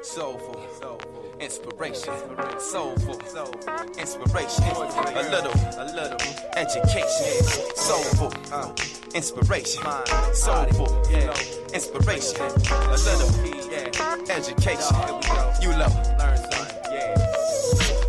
Soulful, inspiration, soulful, inspiration, a little education, soulful, inspiration, soulful, inspiration, a little education. You love, learn something,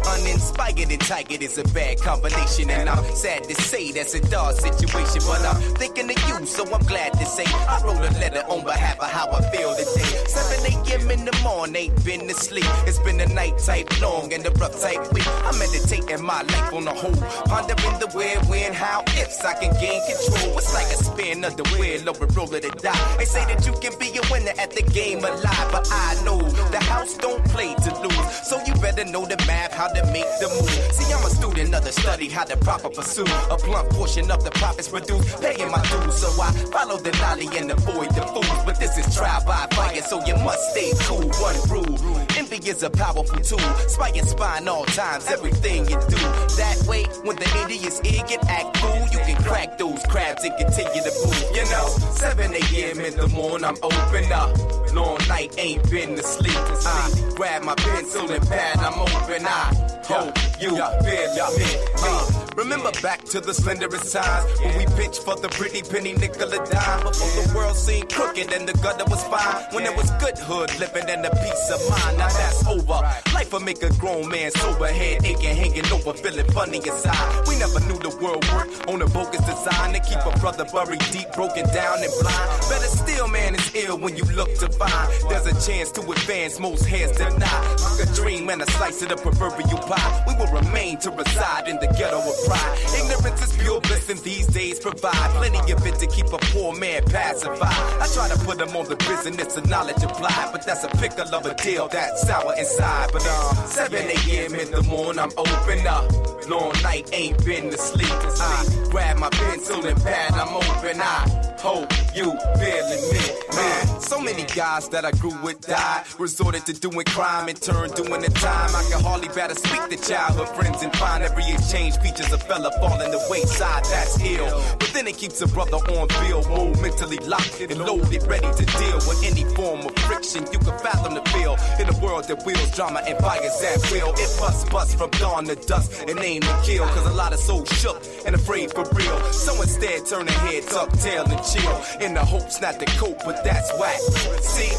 uninspired and tired is a bad combination, and I'm sad to say that's a dark situation, but I'm thinking of you, so I'm glad to say I wrote a letter on behalf of how I feel today. 7 a.m. in the morning, ain't been to sleep. It's been a night type long and a rough type week. I'm meditating my life on the whole, pondering the where, when, how, ifs I can gain control. It's like a spin of the wheel or a roll of the die. They say that you can be a winner at the game of life, but I know the house don't play to lose, so you better know the math, how to make the move. See, I'm a student of the study, how to proper pursue a blunt portion of the profits produced, paying my dues, so I follow the lolly and avoid the fools. But this is trial by fire, so you must stay cool. One rule, envy is a powerful tool, spine all times, everything you do. That way, when the idiot's ear get act fool, you can crack those crabs and continue to move. You know, 7 a.m. in the morning, I'm open up. Long night, ain't been to sleep. I grab my pencil and pad, I'm open. I hope you feel me. Remember back to the slenderest times when we pitched for the pretty penny nickel a dime, before the world seemed crooked and the gutter was fine, when there was good hood living and a peace of mind. Now that's over. Life will make a grown man sober, head aching, hanging over, feeling funny inside. We never knew the world worked on a bogus design to keep a brother buried deep, broken down and blind. Better still, man, it's ill when you look to find there's a chance to advance, most heads deny. Like a dream and a slice of the proverbial pie, we will remain to reside in the ghetto of pride. Ignorance is pure bliss, and these days provide plenty of it to keep a poor man pacified. I try to put him on the business of knowledge applied, but that's a pickle of a deal that's sour inside. But 7 a.m. in the morning, I'm open up. Long night, ain't been to sleep. I grab my pencil and pad, I'm open. I hope you feeling me, man. So many guys that I grew with died, resorted to doing crime and turned doing the time. I can hardly better speak to childhood friends and find every exchange features a fella falling the wayside. That's ill, but then it keeps a brother on bill mode, mentally locked and loaded, ready to deal with any form of friction you can fathom to feel in a world that wheels drama and fires at will. It bust from dawn to dusk and aim to kill, cause a lot of souls shook and afraid for real. So instead turn their head, tuck tail and chill, in the hopes not to cope, but that's whack. See,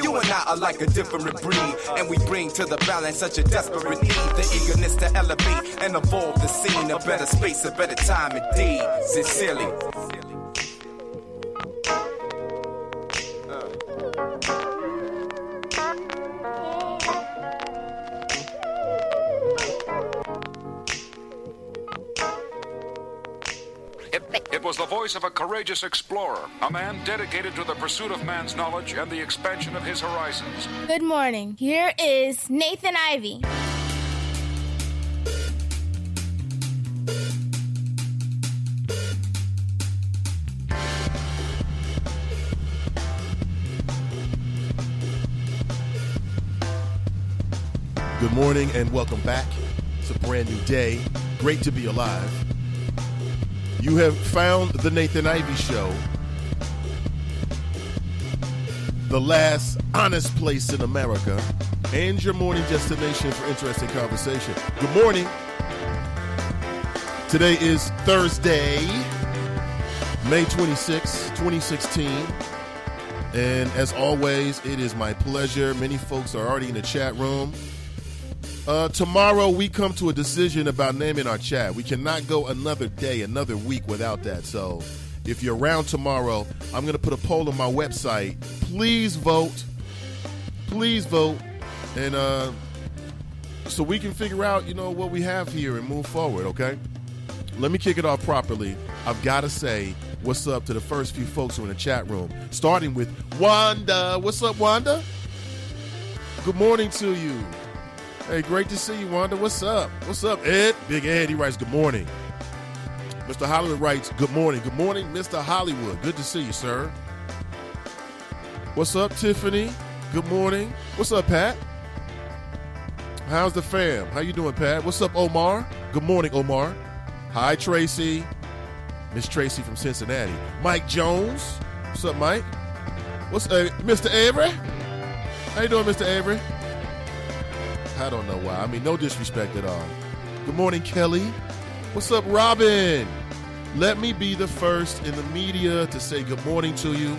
you and I are like a different breed, and we bring to the balance such a desperate need, the eagerness to elevate and evolve the scene, a better space, a better time indeed. Sincerely. It was the voice of a courageous explorer, a man dedicated to the pursuit of man's knowledge and the expansion of his horizons. Good morning. Here is Nathan Ivey. Good morning and welcome back. It's a brand new day. Great to be alive. You have found the Nathan Ivey Show, the last honest place in America, and your morning destination for interesting conversation. Good morning. Today is Thursday, May 26, 2016. And as always, it is my pleasure. Many folks are already in the chat room. Tomorrow we come to a decision about naming our chat. We cannot go another day, another week without that. So if you're around tomorrow, I'm going to put a poll on my website. Please vote. Please vote. And so we can figure out, what we have here and move forward, okay? Let me kick it off properly. I've got to say what's up to the first few folks who are in the chat room, starting with Wanda. What's up, Wanda? Good morning to you. Hey, great to see you, Wanda. What's up? What's up, Ed? Big Ed, he writes, good morning. Mr. Hollywood writes, good morning. Good morning, Mr. Hollywood. Good to see you, sir. What's up, Tiffany? Good morning. What's up, Pat? How's the fam? How you doing, Pat? What's up, Omar? Good morning, Omar. Hi, Tracy. Miss Tracy from Cincinnati. Mike Jones. What's up, Mike? What's Mr. Avery? How you doing, Mr. Avery? I don't know why. I mean, no disrespect at all. Good morning, Kelly. What's up, Robin? Let me be the first in the media to say good morning to you.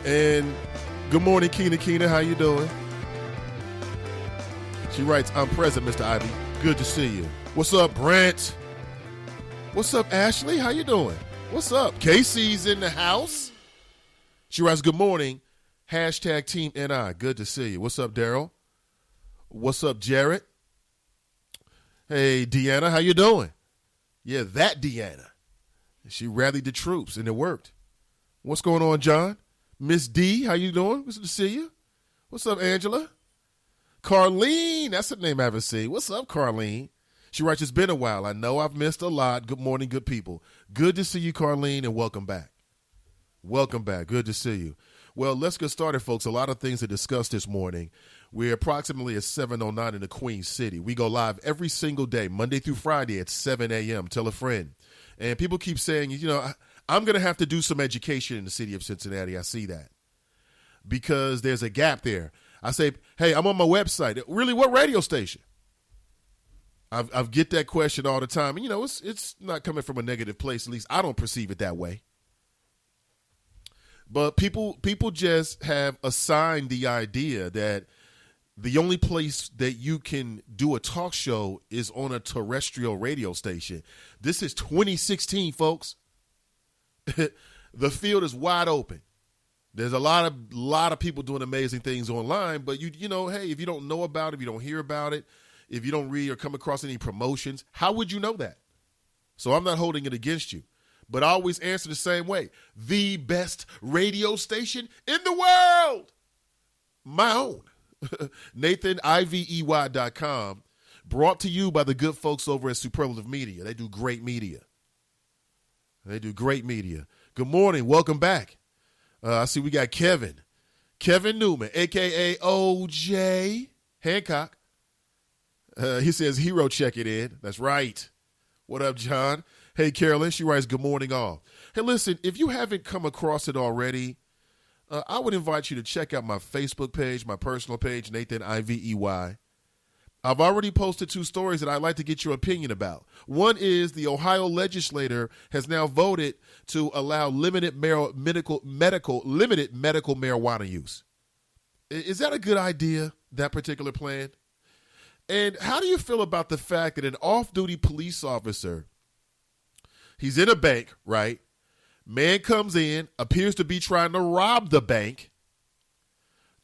And good morning, Keena. How you doing? She writes, I'm present, Mr. Ivy. Good to see you. What's up, Brent? What's up, Ashley? How you doing? What's up? Casey's in the house. She writes, good morning. Hashtag Team NI. Good to see you. What's up, Daryl? What's up, Jared? Hey, Deanna, how you doing? Yeah, that Deanna. She rallied the troops, and it worked. What's going on, John? Miss D, how you doing? Good to see you. What's up, Angela? Carlene, that's a name I haven't seen. What's up, Carlene? She writes, it's been a while. I know I've missed a lot. Good morning, good people. Good to see you, Carlene, and welcome back. Welcome back. Good to see you. Well, let's get started, folks. A lot of things to discuss this morning. We're approximately at 7:09 in the Queen City. We go live every single day, Monday through Friday at 7 a.m. Tell a friend. And people keep saying, you know, I'm going to have to do some education in the city of Cincinnati. I see that because there's a gap there. I say, hey, I'm on my website. Really, what radio station? I get that question all the time. And, you know, it's not coming from a negative place. At least I don't perceive it that way. But people just have assigned the idea that the only place that you can do a talk show is on a terrestrial radio station. This is 2016, folks. The field is wide open. There's a lot of people doing amazing things online, but you know, hey, if you don't know about it, if you don't hear about it, if you don't read or come across any promotions, how would you know that? So I'm not holding it against you, but I always answer the same way. The best radio station in the world. My own. NathanIvey.com, brought to you by the good folks over at Superlative Media. They do great media. Good morning. Welcome back. I see we got Kevin Newman, a.k.a. O.J. Hancock. He says, hero check it in. That's right. What up, John? Hey, Carolyn. She writes, good morning, all. Hey, listen, if you haven't come across it already, I would invite you to check out my Facebook page, my personal page, Nathan Ivey. I've already posted 2 stories that I'd like to get your opinion about. One is the Ohio legislature has now voted to allow limited medical marijuana use. Is that a good idea, that particular plan? And how do you feel about the fact that an off-duty police officer, he's in a bank, right? Man comes in, appears to be trying to rob the bank.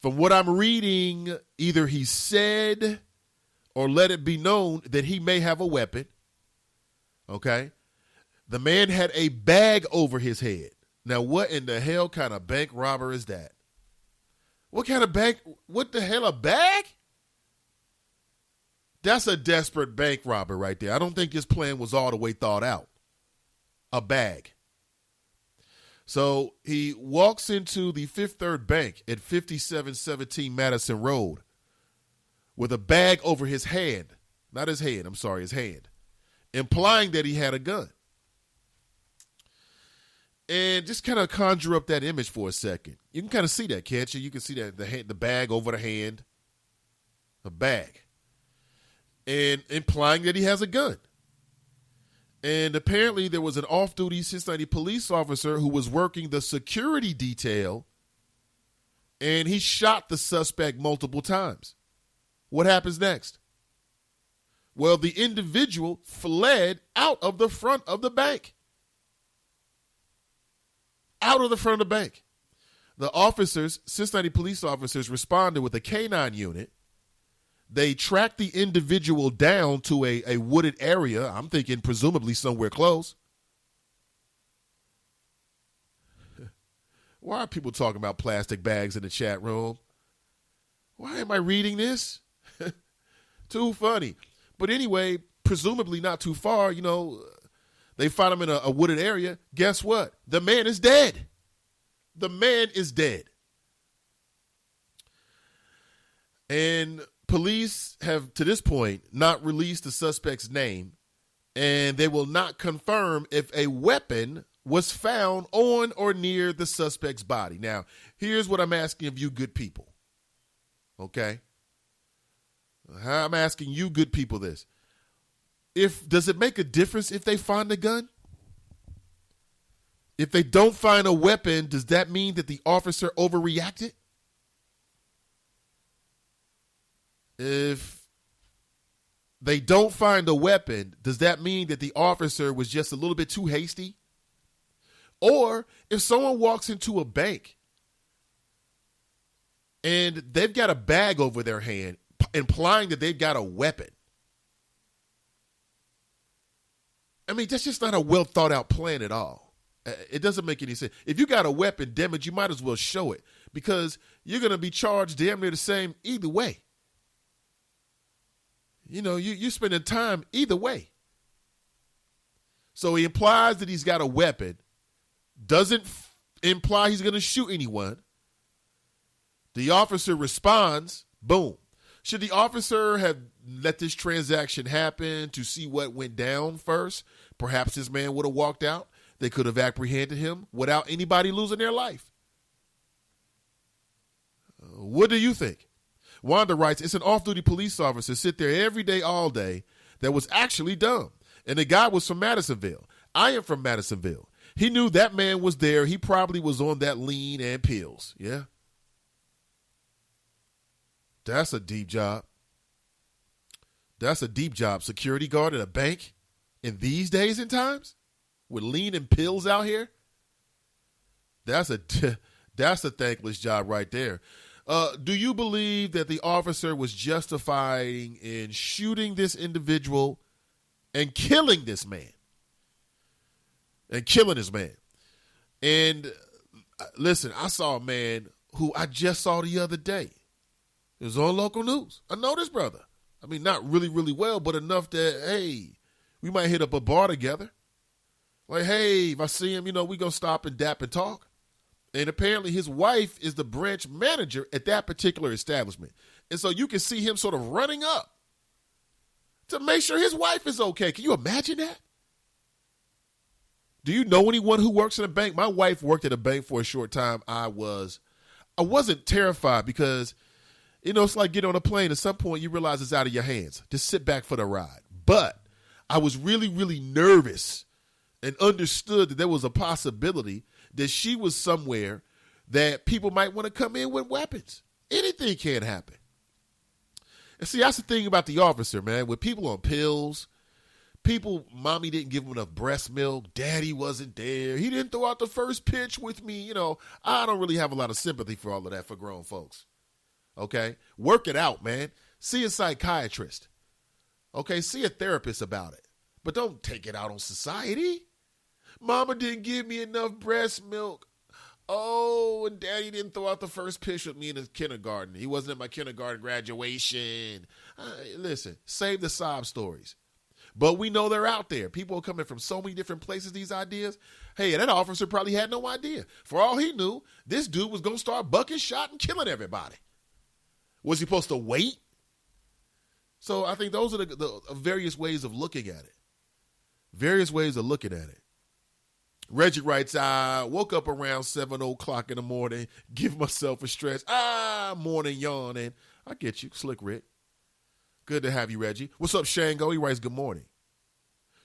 From what I'm reading, either he said or let it be known that he may have a weapon. Okay? The man had a bag over his head. Now, what in the hell kind of bank robber is that? What kind of bank? What the hell, a bag? That's a desperate bank robber right there. I don't think his plan was all the way thought out. A bag. So he walks into the Fifth Third Bank at 5717 Madison Road with a bag over his hand. Not his head, I'm sorry, his hand. Implying that he had a gun. And just kind of conjure up that image for a second. You can kind of see that, can't you? You can see that the bag over the hand. A bag. And implying that he has a gun. And apparently there was an off-duty Cincinnati police officer who was working the security detail, and he shot the suspect multiple times. What happens next? Well, the individual fled out of the front of the bank. Out of the front of the bank. The officers, Cincinnati police officers, responded with a K-9 unit. They tracked the individual down to a wooded area. I'm thinking presumably somewhere close. Why are people talking about plastic bags in the chat room? Why am I reading this? Too funny. But anyway, presumably not too far, you know, they find him in a wooded area. Guess what? The man is dead. The man is dead. And police have, to this point, not released the suspect's name, and they will not confirm if a weapon was found on or near the suspect's body. Now, here's what I'm asking of you good people. Okay? I'm asking you good people this. Does it make a difference if they find a gun? If they don't find a weapon, does that mean that the officer overreacted? If they don't find a weapon, does that mean that the officer was just a little bit too hasty? Or if someone walks into a bank and they've got a bag over their hand, implying that they've got a weapon. I mean, that's just not a well thought out plan at all. It doesn't make any sense. If you got a weapon, damn it, you might as well show it, because you're going to be charged damn near the same either way. You know, you're spending time either way. So he implies that he's got a weapon, doesn't imply he's going to shoot anyone. The officer responds, boom. Should the officer have let this transaction happen to see what went down first? Perhaps this man would have walked out. They could have apprehended him without anybody losing their life. What do you think? Wanda writes, it's an off-duty police officer sit there every day, all day, that was actually dumb. And the guy was from Madisonville. I am from Madisonville. He knew that man was there. He probably was on that lean and pills. Yeah. That's a deep job. That's a deep job. Security guard at a bank in these days and times with lean and pills out here. That's a thankless job right there. Do you believe that the officer was justifying in shooting this individual and killing this man? And listen, I saw a man who I just saw the other day. It was on local news. I know this brother. I mean, not really, really well, but enough that, hey, we might hit up a bar together. Like, hey, if I see him, we going to stop and dap and talk. And apparently his wife is the branch manager at that particular establishment. And so you can see him sort of running up to make sure his wife is okay. Can you imagine that? Do you know anyone who works in a bank? My wife worked at a bank for a short time. I wasn't terrified because, it's like getting on a plane. At some point, you realize it's out of your hands. Just sit back for the ride. But I was really, really nervous and understood that there was a possibility that she was somewhere that people might want to come in with weapons. Anything can happen. And see, that's the thing about the officer, man. With people on pills, mommy didn't give him enough breast milk. Daddy wasn't there. He didn't throw out the first pitch with me. I don't really have a lot of sympathy for all of that for grown folks. Okay? Work it out, man. See a psychiatrist. Okay? See a therapist about it. But don't take it out on society. Mama didn't give me enough breast milk. Oh, and daddy didn't throw out the first pitch with me in the kindergarten. He wasn't at my kindergarten graduation. Listen, save the sob stories. But we know they're out there. People are coming from so many different places, these ideas. Hey, that officer probably had no idea. For all he knew, this dude was going to start bucking, shot, and killing everybody. Was he supposed to wait? So I think those are the various ways of looking at it. Reggie writes, I woke up around 7 o'clock in the morning, give myself a stretch. Morning yawning. I get you, Slick Rick. Good to have you, Reggie. What's up, Shango? He writes, good morning.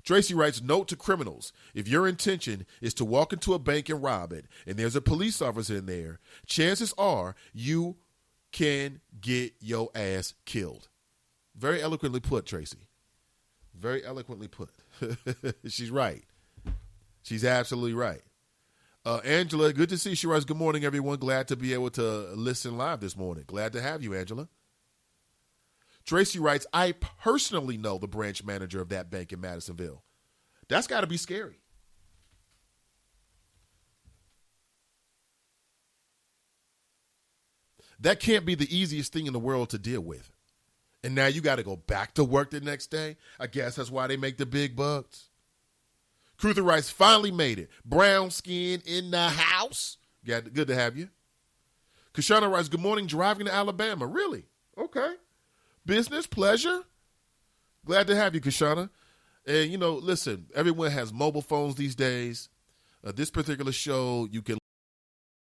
Tracy writes, note to criminals, if your intention is to walk into a bank and rob it, and there's a police officer in there, chances are you can get your ass killed. Very eloquently put, Tracy. Very eloquently put. She's right. She's absolutely right. Angela, good to see you. She writes, good morning, everyone. Glad to be able to listen live this morning. Glad to have you, Angela. Tracy writes, I personally know the branch manager of that bank in Madisonville. That's got to be scary. That can't be the easiest thing in the world to deal with. And now you got to go back to work the next day. I guess that's why they make the big bucks. Cruther writes, finally made it. Brown skin in the house. Good to have you. Kashana writes, good morning, driving to Alabama. Really? Okay. Business, pleasure. Glad to have you, Kashana. And, listen, everyone has mobile phones these days. This particular show, you can